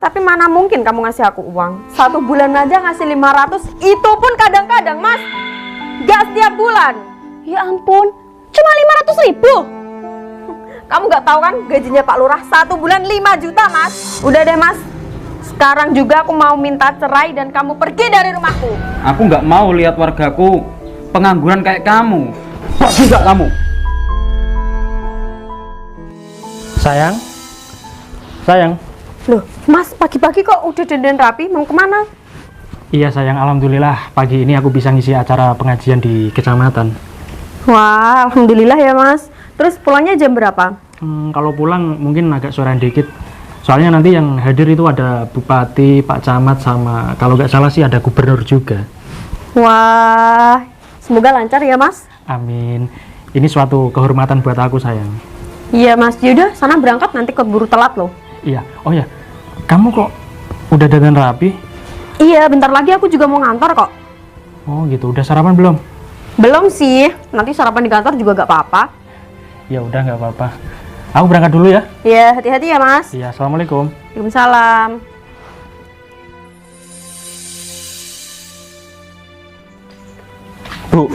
Tapi mana mungkin kamu ngasih aku uang? 1 bulan aja ngasih 500, itu pun kadang-kadang, Mas. Gak setiap bulan. Ya ampun, cuma 500.000. Kamu gak tahu kan gajinya Pak Lurah 1 bulan 5 juta, Mas. Udah deh, Mas. Sekarang juga aku mau minta cerai dan kamu pergi dari rumahku. Aku nggak mau lihat wargaku pengangguran kayak kamu. Pergi nggak kamu? Sayang, sayang. Loh, Mas, pagi-pagi kok udah dandan rapi, mau kemana? Iya sayang, alhamdulillah pagi ini aku bisa ngisi acara pengajian di kecamatan. Wah, alhamdulillah ya, Mas. Terus pulangnya jam berapa? Kalau pulang mungkin agak sorean dikit. Soalnya nanti yang hadir itu ada bupati, Pak Camat, sama kalau nggak salah sih ada gubernur juga. Wah, semoga lancar ya, Mas. Amin. Ini suatu kehormatan buat aku sayang. Iya, Mas. Yaudah, sana berangkat, nanti keburu telat loh. Iya. Oh ya, kamu kok udah dandan rapi? Iya, bentar lagi aku juga mau ngantor kok. Oh gitu. Udah sarapan belum? Belum sih, nanti sarapan di kantor juga gak apa-apa. Ya udah nggak apa-apa. Aku berangkat dulu ya. Iya, hati-hati ya, Mas. Iya. Assalamualaikum. Waalaikumsalam. Bu,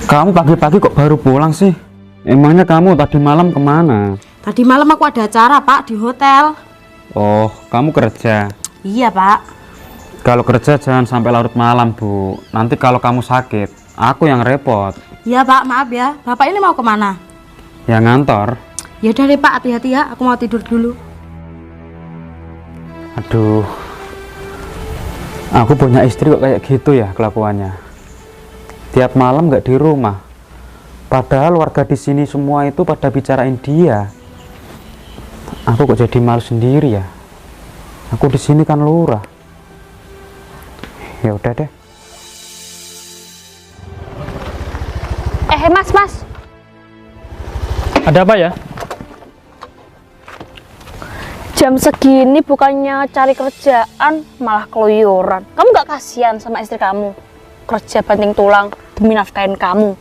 kamu pagi-pagi kok baru pulang sih? Emangnya kamu tadi malam kemana? Tadi malam aku ada acara, Pak, di hotel. Oh, kamu kerja. Iya, Pak. Kalau kerja jangan sampai larut malam, Bu. Nanti kalau kamu sakit, aku yang repot. Iya, Pak, maaf ya. Bapak ini mau kemana? Ya ngantor. Ya udah deh, Pak, hati-hati ya. Aku mau tidur dulu. Aduh, aku punya istri kok kayak gitu ya kelakuannya. Tiap malam nggak di rumah. Padahal warga di sini semua itu pada bicarain dia. Aku kok jadi malu sendiri ya. Aku di sini kan lurah. Ya udah deh. Mas. Ada apa ya? Jam segini bukannya cari kerjaan, malah keluyuran. Kamu gak kasihan sama istri kamu? Kerja banting tulang demi nafkahin kamu.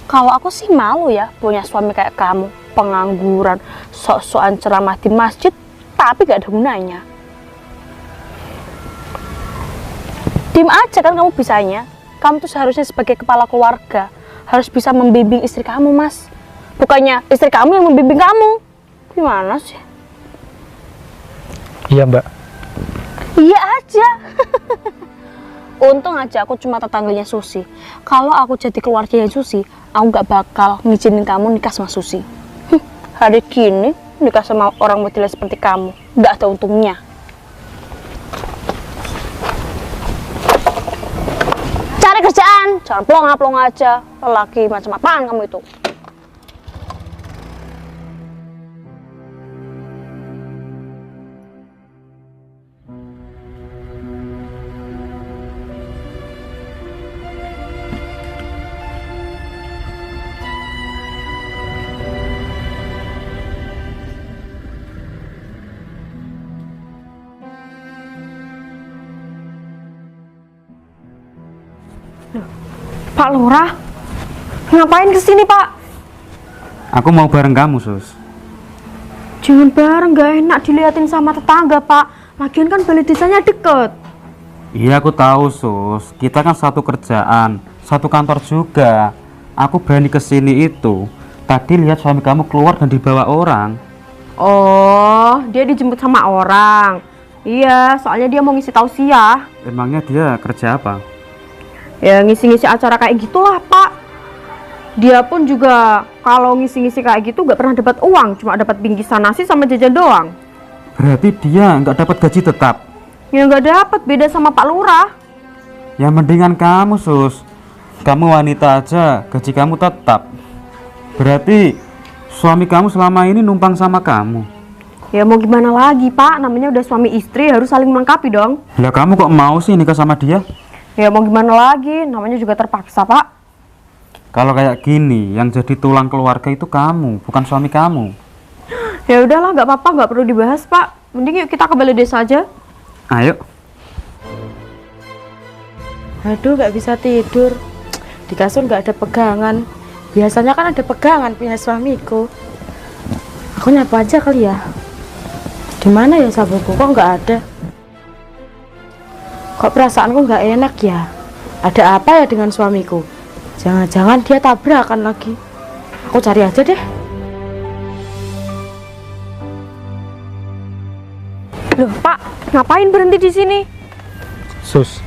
Kalau aku sih malu ya punya suami kayak kamu. Pengangguran, sok-sokan ceramah di masjid, tapi gak ada gunanya. Diem aja kan kamu bisanya. Kamu tuh seharusnya sebagai kepala keluarga harus bisa membimbing istri kamu, Mas. Bukannya istri kamu yang membimbing kamu. Gimana sih? Iya Mbak. Iya aja. Untung aja aku cuma tetangganya Susi. Kalau aku jadi keluarganya Susi, aku gak bakal ngizinin kamu nikah sama Susi. Hari gini nikah sama orang model seperti kamu, gak ada untungnya. Cari kerjaan, jangan plong-plong aja. Lelaki macam apaan kamu itu? Pak Lurah, ngapain kesini, Pak? Aku mau bareng kamu, Sus. Jangan bareng, gak enak diliatin sama tetangga, Pak. Lagian kan balai desanya deket. Iya, aku tahu, Sus. Kita kan satu kerjaan, satu kantor juga. Aku berani kesini itu. Tadi lihat suami kamu keluar dan dibawa orang. Oh, dia dijemput sama orang. Iya, soalnya dia mau ngisi tausiah. Emangnya dia kerja apa? Ya ngisi-ngisi acara kayak gitulah, Pak. Dia pun juga kalau ngisi-ngisi kayak gitu gak pernah dapat uang, cuma dapat bingkisan nasi sama jajan doang. Berarti dia nggak dapat gaji tetap. Ya nggak dapat, beda sama Pak Lurah. Ya mendingan kamu, Sus. Kamu wanita aja, gaji kamu tetap. Berarti suami kamu selama ini numpang sama kamu. Ya mau gimana lagi, Pak? Namanya udah suami istri, harus saling melengkapi dong. Lah kamu kok mau sih nikah sama dia? Ya mau gimana lagi, namanya juga terpaksa, Pak. Kalau kayak gini, yang jadi tulang keluarga itu kamu, bukan suami kamu. Ya udahlah, nggak apa-apa, nggak perlu dibahas, Pak. Mending yuk kita ke balai desa aja. Ayo. Aduh, gak bisa tidur. Di kasur gak ada pegangan. Biasanya kan ada pegangan punya suamiku. Aku nyapa aja kali ya. Di mana ya sabunku? Kok nggak ada? Kok perasaanku nggak enak ya? Ada apa ya dengan suamiku? Jangan-jangan dia tabrakan lagi. Aku cari aja deh. Loh, Pak, ngapain berhenti di sini? Sus,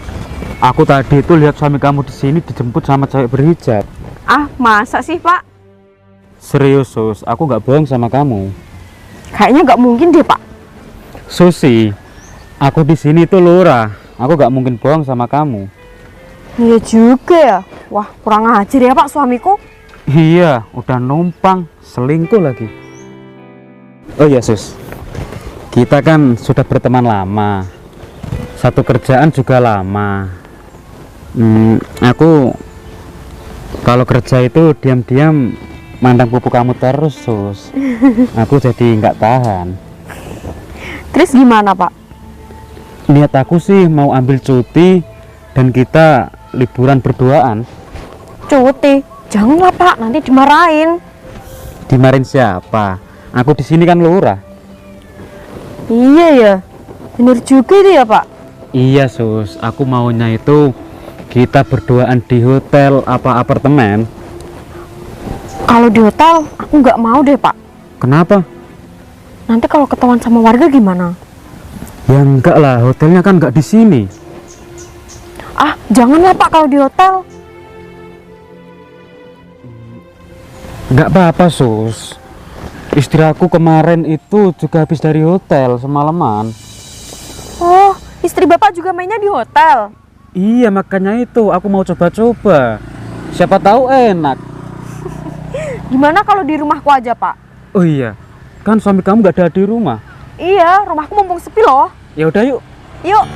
aku tadi itu lihat suami kamu di sini dijemput sama cewek berhijab. Ah, masa sih, Pak? Serius, Sus, aku nggak bohong sama kamu. Kayaknya nggak mungkin deh, Pak. Susi, aku di sini tuh lurah. Aku nggak mungkin bohong sama kamu. Iya juga ya. Wah, kurang ajar ya, Pak, suamiku. Iya, udah numpang, selingkuh lagi. Oh iya, Sus. Kita kan sudah berteman lama. Satu kerjaan juga lama. Aku kalau kerja itu diam-diam mandang pupu kamu terus, Sus. Aku jadi nggak tahan. Terus gimana, Pak? Niat aku sih mau ambil cuti dan kita liburan berduaan. Cuti? Janganlah, Pak, nanti dimarahin. Dimarahin siapa? Aku di sini kan lurah. Iya ya, bener juga itu ya, Pak. Iya, Sus, aku maunya itu kita berduaan di hotel apa apartemen. Kalau di hotel, aku nggak mau deh, Pak. Kenapa? Nanti kalau ketahuan sama warga gimana? Ya enggak lah, hotelnya kan enggak di sini. Ah, janganlah, Pak, kalau di hotel. Enggak apa-apa, Sus. Istri aku kemarin itu juga habis dari hotel semalaman. Oh, istri Bapak juga mainnya di hotel? Iya, makanya itu aku mau coba-coba. Siapa tahu enak. Gimana kalau di rumahku aja, Pak? Oh iya, kan suami kamu nggak ada di rumah. Iya, rumahku mumpung sepi loh. Ya udah yuk. Yuk.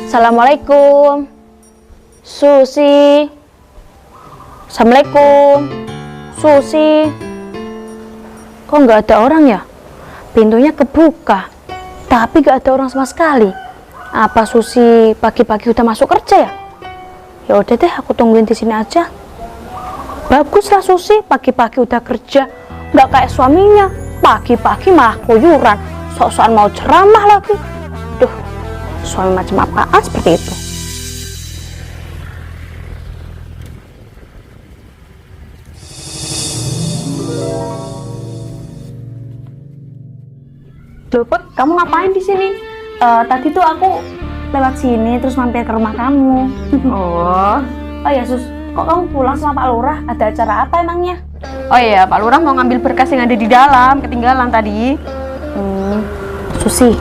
Assalamualaikum. Susi. Assalamualaikum. Susi. Kok nggak ada orang ya? Pintunya kebuka, tapi nggak ada orang sama sekali. Apa Susi pagi-pagi udah masuk kerja ya? Ya udah deh, aku tungguin di sini aja. Baguslah Susi pagi-pagi udah kerja, nggak kayak suaminya. Pagi-pagi malah keluyuran, sok-sokan mau ceramah lagi. Duh, suami macam apaan seperti itu? Loh, Put, kamu ngapain di sini? Tadi tuh aku lewat sini terus mampir ke rumah kamu. Oh. Oh ya Sus, kok kamu pulang sama Pak Lurah? Ada acara apa emangnya? Oh iya, Pak Lurah mau ngambil berkas yang ada di dalam, ketinggalan tadi. Susi,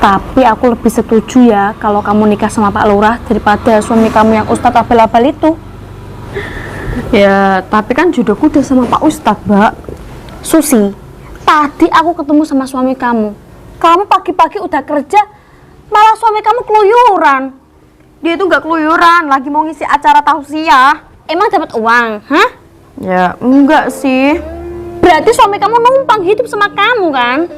tapi aku lebih setuju ya kalau kamu nikah sama Pak Lurah daripada suami kamu yang Ustadz abal-abal itu. Ya, tapi kan jodohku udah sama Pak Ustadz, Mbak. Susi, tadi aku ketemu sama suami kamu. Kamu pagi-pagi udah kerja, malah suami kamu keluyuran. Dia itu nggak keluyuran, lagi mau ngisi acara tausiah. Emang dapat uang, hah? Ya, enggak sih. Berarti suami kamu numpang hidup sama kamu kan?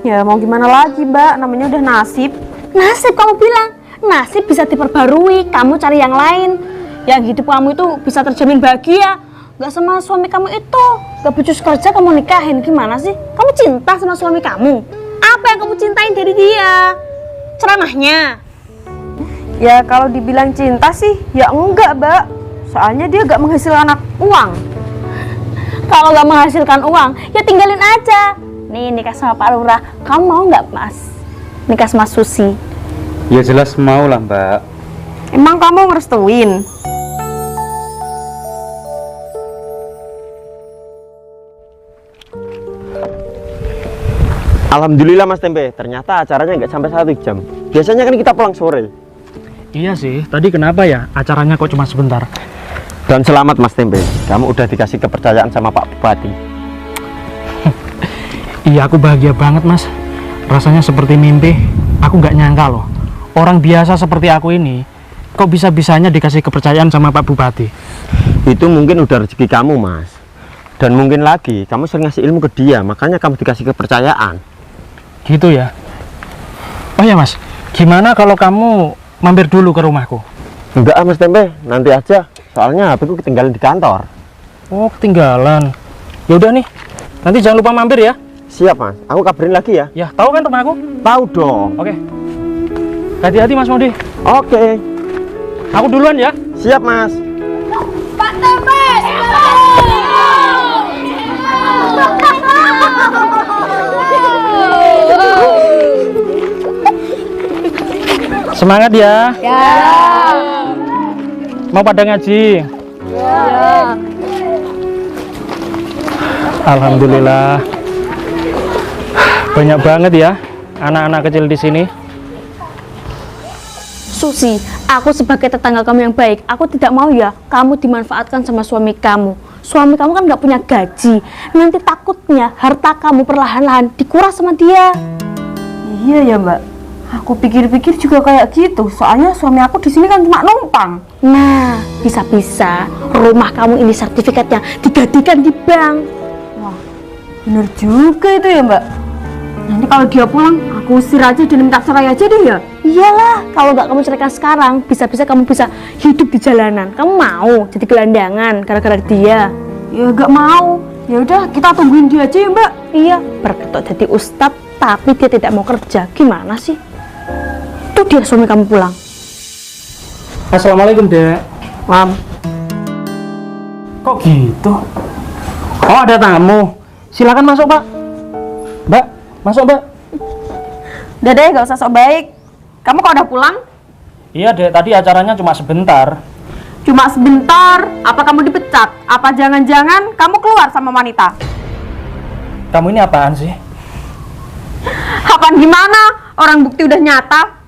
Ya, mau gimana lagi, Mbak? Namanya udah nasib. Nasib kamu bilang, nasib bisa diperbarui, kamu cari yang lain. Yang hidup kamu itu bisa terjamin bahagia. Gak sama suami kamu itu, gak becus kerja kamu nikahin, gimana sih? Kamu cinta sama suami kamu? Apa yang kamu cintain dari dia? Ceramahnya? Ya, kalau dibilang cinta sih, ya enggak, Mbak. Soalnya dia gak menghasilkan uang. Kalau gak menghasilkan uang, ya tinggalin aja. Nih, nikah sama Pak Lurah, kamu mau gak, Mas? Nikah sama Susi? Ya jelas mau lah, Mbak. Emang kamu ngerestuin? Alhamdulillah Mas Tempe, ternyata acaranya nggak sampai 1 jam. Biasanya kan kita pulang sore. Iya sih, tadi kenapa ya acaranya kok cuma sebentar? Dan selamat Mas Tempe, kamu udah dikasih kepercayaan sama Pak Bupati. Iya, aku bahagia banget Mas. Rasanya seperti mimpi. Aku nggak nyangka loh, orang biasa seperti aku ini kok bisa-bisanya dikasih kepercayaan sama Pak Bupati. Itu mungkin udah rezeki kamu Mas. Dan mungkin lagi kamu sering ngasih ilmu ke dia, makanya kamu dikasih kepercayaan. Gitu ya. Oh ya Mas, gimana kalau kamu mampir dulu ke rumahku? Enggak Mas Tempe, nanti aja. Soalnya HP ku ketinggalan di kantor. Oh, ketinggalan. Ya udah nih. Nanti jangan lupa mampir ya. Siap Mas, aku kabarin lagi ya. Ya, tahu kan rumahku? Tahu dong. Oke. Hati-hati Mas Modi. Oke. Aku duluan ya. Siap Mas. Pak Tembes! Semangat ya. Mau pada ngaji? Alhamdulillah. Banyak banget ya anak-anak kecil di sini. Susi, aku sebagai tetangga kamu yang baik, aku tidak mau ya kamu dimanfaatkan sama suami kamu. Suami kamu kan nggak punya gaji. Nanti takutnya harta kamu perlahan-lahan dikuras sama dia. Iya ya Mbak. Aku pikir-pikir juga kayak gitu. Soalnya suami aku di sini kan cuma numpang. Nah, bisa-bisa rumah kamu ini sertifikatnya digadikan di bank. Bener juga itu ya Mbak. Nanti kalau dia pulang, aku usir aja dan minta cerai aja deh ya. Iyalah, kalau nggak kamu ceraikan sekarang, bisa-bisa kamu bisa hidup di jalanan. Kamu mau jadi gelandangan gara-gara dia? Ya gak mau. Ya udah kita tungguin dia aja ya Mbak. Iya, berketok jadi ustadz, tapi dia tidak mau kerja. Gimana sih? Tuh dia suami kamu pulang. Assalamualaikum, Dek. Mam. Kok gitu? Oh, ada tamu. Silakan masuk, Pak. Mbak, masuk, Mbak. Udah deh, gak usah sok baik. Kamu kok udah pulang? Iya, Dek. Tadi acaranya cuma sebentar. Cuma sebentar, apa kamu dipecat? Apa jangan-jangan kamu keluar sama wanita? Kamu ini apaan sih? Apaan gimana? Orang bukti udah nyata.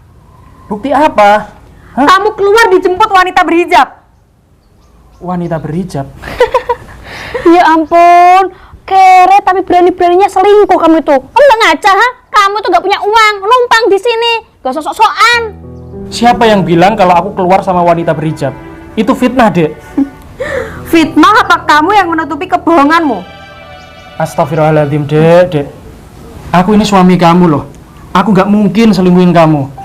Bukti apa? Hah? Kamu keluar dijemput wanita berhijab. Wanita berhijab. Ya ampun, kere tapi berani-beraninya selingkuh kamu itu. Kamu nggak ngaca, ha? Kamu tuh nggak punya uang, numpang di sini, gak sok-sokan. Siapa yang bilang kalau aku keluar sama wanita berhijab? Itu fitnah, Dek. Fitnah apa kamu yang menutupi kebohonganmu? Astagfirullahaladzim, Dek. Aku ini suami kamu loh. Aku nggak mungkin selingkuhin kamu.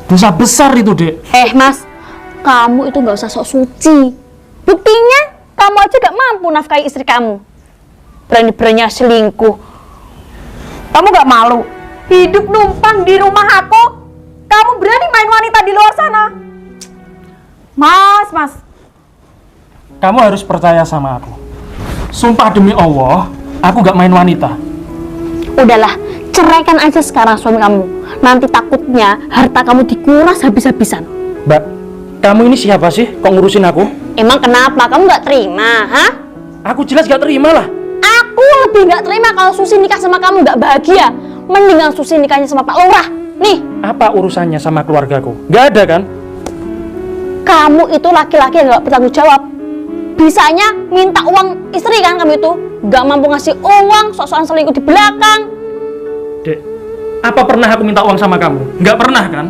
Dosa besar itu, Dek. Mas, kamu itu nggak usah sok suci. Buktinya, kamu aja gak mampu nafkahi istri kamu. Berani-beraninya selingkuh. Kamu gak malu? Hidup numpang di rumah aku. Kamu berani main wanita di luar sana? Mas. Kamu harus percaya sama aku. Sumpah demi Allah, aku gak main wanita. Udahlah, ceraikan aja sekarang suami kamu. Nanti takutnya harta kamu dikuras habis-habisan. Mbak, kamu ini siapa sih kok ngurusin aku? Emang kenapa? Kamu gak terima, ha? Aku jelas gak terima lah. Aku lebih gak terima kalau Susi nikah sama kamu gak bahagia. Mendingan Susi nikahnya sama Pak Lurah. Nih, Apa urusannya sama keluargaku? Gak ada kan? kamu itu laki-laki yang gak bertanggung jawab. Bisanya minta uang istri kan kamu itu. Gak mampu ngasih uang, sok-sokan selingkuh di belakang. Dek, apa pernah aku minta uang sama kamu? Gak pernah kan?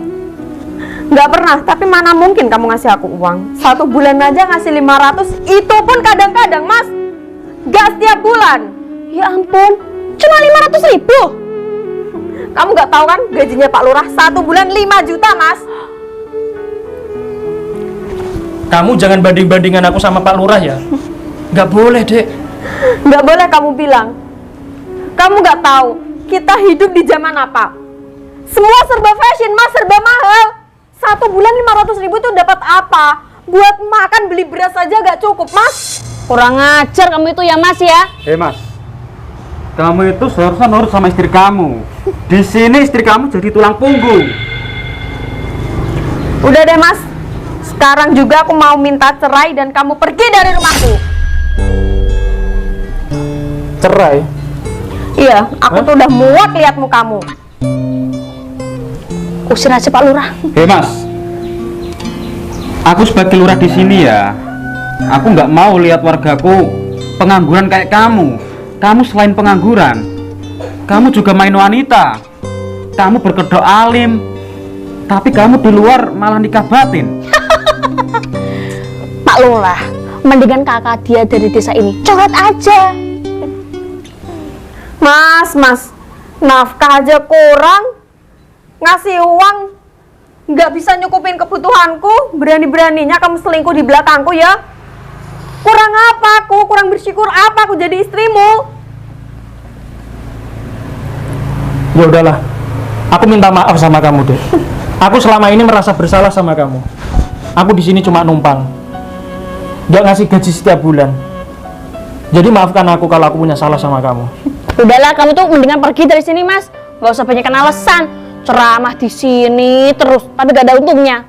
Gak pernah, tapi mana mungkin kamu ngasih aku uang. 1 bulan aja ngasih 500, itu pun kadang-kadang, Mas. Gak setiap bulan. Ya ampun, cuma 500.000. Kamu gak tahu kan gajinya Pak Lurah 1 bulan 5 juta, Mas. Kamu jangan banding-bandingkan aku sama Pak Lurah ya. Gak boleh, Dek. Gak boleh kamu bilang. Kamu gak tahu kita hidup di zaman apa. Semua serba fashion, Mas, serba mahal. 1 bulan 500.000 itu dapat apa? Buat makan beli beras saja gak cukup, Mas. Kurang ajar kamu itu ya Mas ya. Mas, kamu itu seharusnya nurut sama istri kamu. Di sini istri kamu jadi tulang punggung. Udah deh, Mas. Sekarang juga aku mau minta cerai dan kamu pergi dari rumahku. Cerai? Iya, aku tuh udah muak lihat mukamu. Usir aja Pak Lurah. Mas, aku sebagai lurah di sini ya, aku nggak mau lihat wargaku pengangguran kayak kamu. Kamu selain pengangguran, kamu juga main wanita. Kamu berkedok alim, tapi kamu di luar malah nikah batin. Pak Lurah, mendingan kakak dia dari desa ini coret aja. Mas, nafkah aja kurang, ngasih uang nggak bisa nyukupin kebutuhanku, berani-beraninya kamu selingkuh di belakangku ya? Kurang apa aku? Kurang bersyukur apa aku jadi istrimu? Ya udahlah, aku minta maaf sama kamu deh. Aku selama ini merasa bersalah sama kamu. Aku di sini cuma numpang, nggak ngasih gaji setiap bulan. Jadi maafkan aku kalau aku punya salah sama kamu. Udahlah, kamu tuh mendingan pergi dari sini, Mas. Gak usah banyak alasan. Ceramah di sini terus, tapi gak ada untungnya.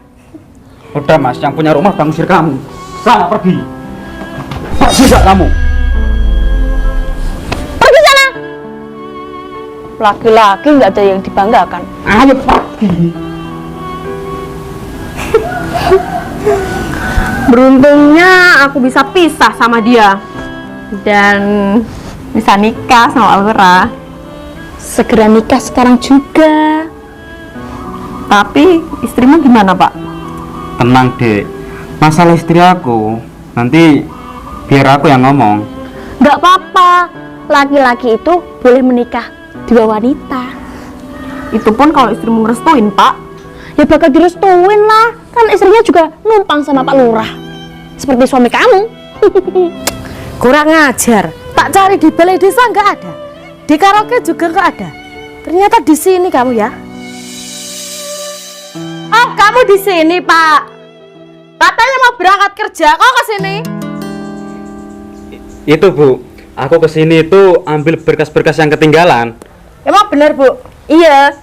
Udah Mas, yang punya rumah bang usir kamu. Sana pergi. Pergi gak kamu? Pergi sana. Laki-laki nggak ada yang dibanggakan. Ayo pergi. Beruntungnya aku bisa pisah sama dia dan bisa nikah sama Alwera. Segera nikah sekarang juga. Tapi istrimu gimana, Pak? Tenang dek, masalah istri aku nanti biar aku yang ngomong. Nggak apa-apa. Laki-laki itu boleh menikah dua wanita. Itu pun kalau istrimu ngerestuin, Pak. Ya bakal direstuin lah. Kan istrinya juga numpang sama Pak Lurah. Seperti suami kamu. Kurang ajar. Tak cari di balai desa nggak ada. Di karaoke juga nggak ada. Ternyata di sini kamu ya. Oh, kamu di sini, Pak. Katanya mau berangkat kerja, kok ke sini? Itu Bu, aku kesini itu ambil berkas-berkas yang ketinggalan. Emang benar, Bu? Iya.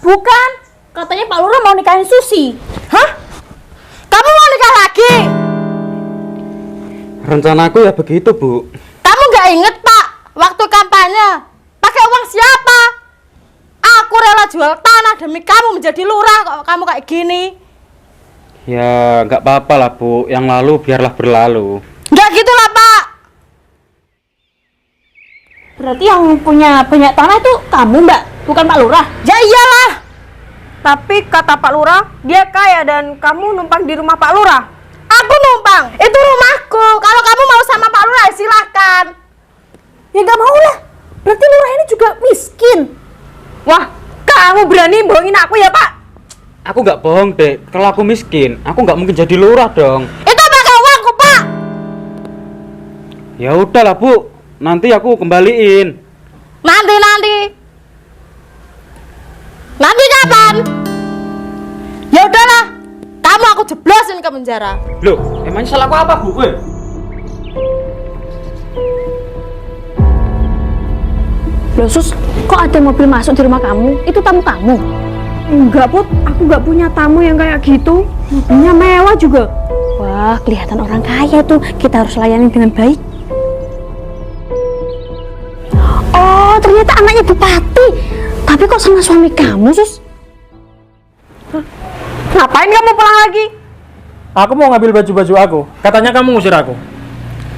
Bukan. Katanya Pak Lurah mau nikahin Susi. Hah? Kamu mau nikah lagi? Rencanaku ya begitu Bu. Kamu nggak inget, Pak? Waktu kampanye, pakai uang siapa? Aku rela jual tanah demi kamu menjadi lurah. Kok kamu kayak gini? Ya nggak apa-apa lah Bu, yang lalu biarlah berlalu. Nggak gitu lah, Pak. Berarti yang punya banyak tanah itu kamu, Mbak, bukan Pak Lurah. Ya iyalah. Tapi kata Pak Lurah, dia kaya dan kamu numpang di rumah Pak Lurah. Aku numpang. Itu rumahku. Kalau kamu mau sama Pak Lurah, silakan. Ya nggak mau lah. Berarti Lurah ini juga miskin. Wah, kamu berani bohongin aku ya, Pak? Aku nggak bohong dek, kalau aku miskin, aku nggak mungkin jadi lurah dong. Itu pakai uangku, Pak. Ya udahlah Bu, nanti aku kembaliin. Nanti kapan? Ya udahlah. Kamu aku jeblosin ke penjara. Loh, emangnya salah aku apa Bu? Loh Sus, kok ada mobil masuk di rumah kamu? Itu tamu kamu? Enggak, Put. Aku nggak punya tamu yang kayak gitu. Mobilnya mewah juga. Wah, kelihatan orang kaya tuh. Kita harus layani dengan baik. Oh, ternyata anaknya bupati. Tapi kok sama suami kamu, Sus? Ngapain kamu pulang lagi? Aku mau ngambil baju-baju aku. Katanya kamu ngusir aku.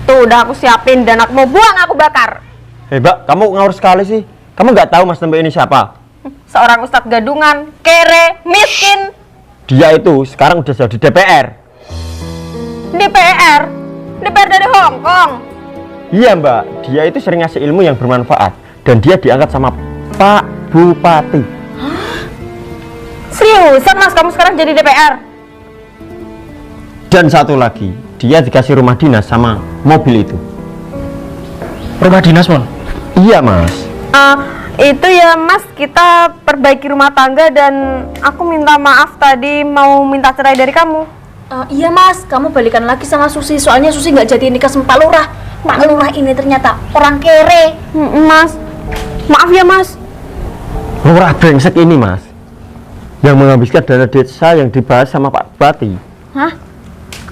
Tuh, udah aku siapin dan aku mau buang, aku bakar. Mbak, kamu ngawur sekali sih. Kamu nggak tahu Mas Tempe ini siapa? Seorang ustadz gadungan, kere, miskin. Dia itu sekarang udah jadi DPR. DPR? DPR dari Hong Kong. Iya Mbak, dia itu sering ngasih ilmu yang bermanfaat. Dan dia diangkat sama Pak Bupati. Seriusan, Mas, kamu sekarang jadi DPR? Dan satu lagi, dia dikasih rumah dinas sama mobil itu. Rumah dinas, Mon? Iya Mas. Itu ya, Mas, kita perbaiki rumah tangga dan aku minta maaf tadi mau minta cerai dari kamu. Iya Mas, kamu balikan lagi sama Susi. Soalnya Susi nggak jadi nikah sama Pak Lurah. Pak Lurah ini ternyata orang kere. Mas, maaf ya, Mas. Lurah brengsek ini Mas, yang menghabiskan dana desa yang dibahas sama Pak Bupati. Hah?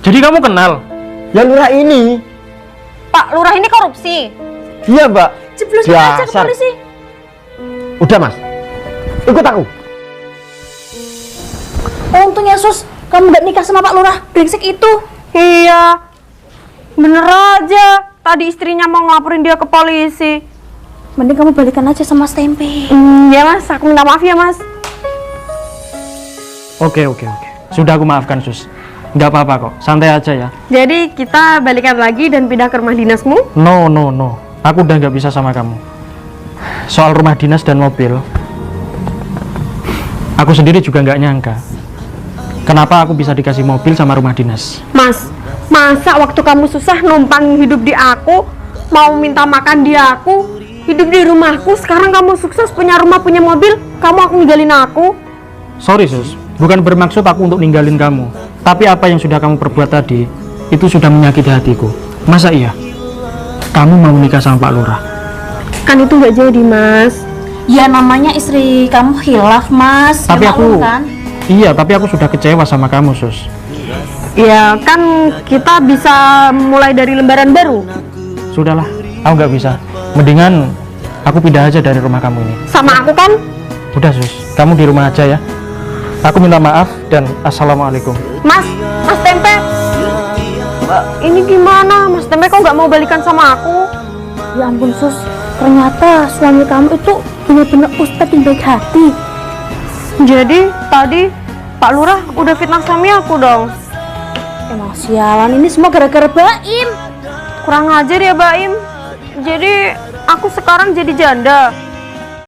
Jadi kamu kenal? Ya Lurah ini. Pak Lurah ini korupsi. Iya Mbak. Jeblosin aja ke Dasar. polisi. Udah Mas, ikut aku. Untungnya Sus, kamu nggak nikah sama Pak Lurah brengsek itu. Iya, bener aja. Tadi istrinya mau ngelaporin dia ke polisi. Mending kamu balikan aja sama Mas Tempe. Ya, Mas, aku minta maaf ya, Mas. Oke. Sudah aku maafkan Sus. Nggak apa-apa kok, santai aja ya. Jadi kita balikan lagi dan pindah ke rumah dinasmu? No. Aku udah nggak bisa sama kamu. Soal rumah dinas dan mobil, aku sendiri juga nggak nyangka kenapa aku bisa dikasih mobil sama rumah dinas. Mas, masa waktu kamu susah numpang hidup di aku, mau minta makan di aku, hidup di rumahku, sekarang kamu sukses punya rumah, punya mobil, aku ninggalin aku? Sorry sus, bukan bermaksud aku untuk ninggalin kamu. Tapi apa yang sudah kamu perbuat tadi, itu sudah menyakiti hatiku. Masa iya? Kamu mau menikah sama Pak Lurah? Kan itu nggak jadi, Mas. Ya namanya istri kamu khilaf, Mas. Tapi Ya, aku, maklum kan? iya, tapi aku sudah kecewa sama kamu sus. Ya kan kita bisa mulai dari lembaran baru. Sudahlah, aku nggak bisa. Mendingan aku pindah aja dari rumah kamu ini. Sama aku kan? Udah sus, kamu di rumah aja ya. Aku minta maaf dan assalamualaikum. Mas Tempe, ini gimana? Mas Tempe kok nggak mau balikan sama aku? Ya ampun sus, ternyata suami kamu itu benar-benar ustadz yang baik hati. Jadi tadi Pak Lurah udah fitnah suami aku dong. Emang sialan, ini semua gara-gara Baim. Kurang ajar ya Baim. Jadi aku sekarang jadi janda.